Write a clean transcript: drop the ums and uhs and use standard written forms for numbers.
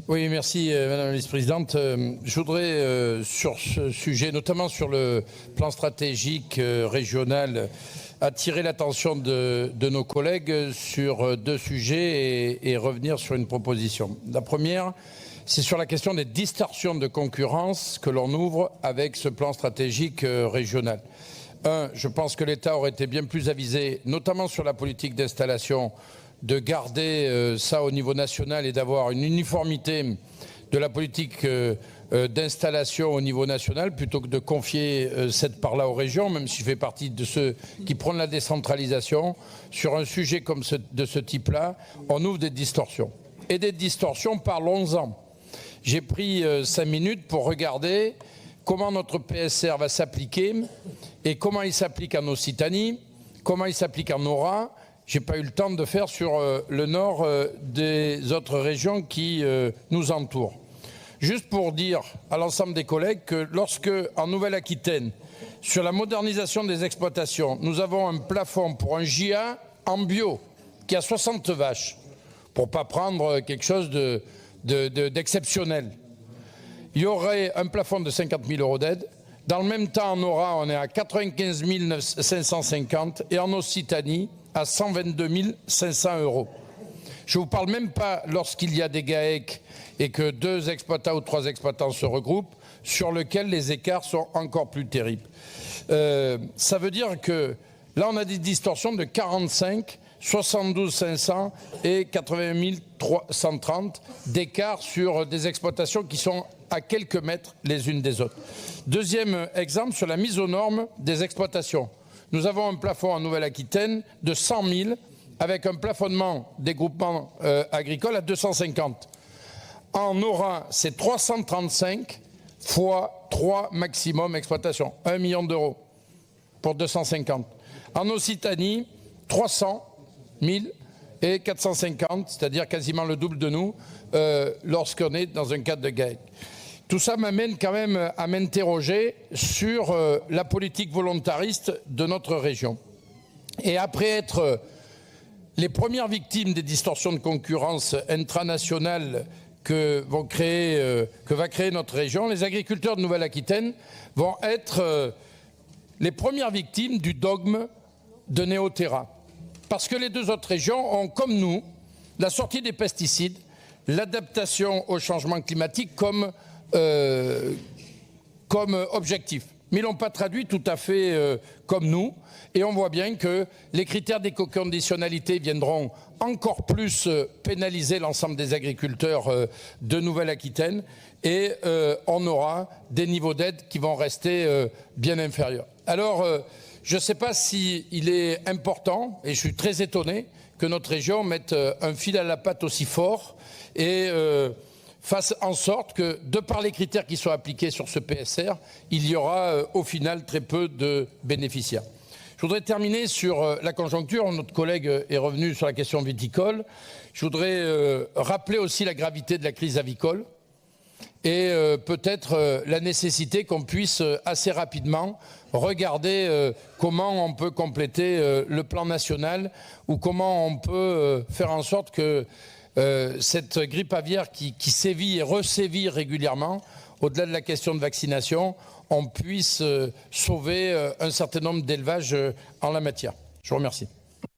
Oui, merci Madame la Vice-Présidente. Je voudrais, sur ce sujet, notamment sur le plan stratégique régional, attirer l'attention de nos collègues sur deux sujets et revenir sur une proposition. La première, c'est sur la question des distorsions de concurrence que l'on ouvre avec ce plan stratégique régional. Je pense que l'État aurait été bien plus avisé, notamment sur la politique d'installation, de garder ça au niveau national et d'avoir une uniformité de la politique d'installation au niveau national plutôt que de confier cette part-là aux régions, même si je fais partie de ceux qui prônent la décentralisation. Sur un sujet comme de ce type-là, on ouvre des distorsions. Et des distorsions, parlons-en. J'ai pris 5 minutes pour regarder comment notre PSR va s'appliquer et comment il s'applique en Occitanie, comment il s'applique en Nora. Je n'ai pas eu le temps de faire sur le nord des autres régions qui nous entourent. Juste pour dire à l'ensemble des collègues que lorsque, en Nouvelle-Aquitaine, sur la modernisation des exploitations, nous avons un plafond pour un JA en bio qui a 60 vaches, pour ne pas prendre quelque chose d'exceptionnel. Il y aurait un plafond de 50 000 € d'aide. Dans le même temps, en Nora, on est à 95 550 et en Occitanie, à 122 500 €. Je ne vous parle même pas lorsqu'il y a des GAEC et que 2 exploitants ou 3 exploitants se regroupent, sur lesquels les écarts sont encore plus terribles. Ça veut dire que là, on a des distorsions de 45, 72 500 et 80 330 d'écart sur des exploitations qui sont à quelques mètres les unes des autres. Deuxième exemple, sur la mise aux normes des exploitations. Nous avons un plafond en Nouvelle-Aquitaine de 100 000 avec un plafonnement des groupements agricoles à 250. En Nora, c'est 335 fois 3 maximum exploitation, 1 million d'euros pour 250. En Occitanie, 300 000 et 450, c'est-à-dire quasiment le double de nous lorsqu'on est dans un cadre de GAEC. Tout ça m'amène quand même à m'interroger sur la politique volontariste de notre région. Et après être les premières victimes des distorsions de concurrence intranationales que va créer notre région, les agriculteurs de Nouvelle-Aquitaine vont être les premières victimes du dogme de Néoterra. Parce que les deux autres régions ont, comme nous, la sortie des pesticides, l'adaptation au changement climatique comme objectif. Mais ils ne l'ont pas traduit tout à fait comme nous. Et on voit bien que les critères d'éco-conditionnalité viendront encore plus pénaliser l'ensemble des agriculteurs de Nouvelle-Aquitaine. Et on aura des niveaux d'aide qui vont rester bien inférieurs. Alors, je ne sais pas s'il est important, et je suis très étonné, que notre région mette un fil à la patte aussi fort et fasse en sorte que, de par les critères qui sont appliqués sur ce PSR, il y aura au final très peu de bénéficiaires. Je voudrais terminer sur la conjoncture. Notre collègue est revenu sur la question viticole. Je voudrais rappeler aussi la gravité de la crise avicole et peut-être la nécessité qu'on puisse assez rapidement regarder comment on peut compléter le plan national ou comment on peut faire en sorte que cette grippe aviaire qui sévit et resévit régulièrement, au-delà de la question de vaccination, on puisse sauver un certain nombre d'élevages en la matière. Je vous remercie.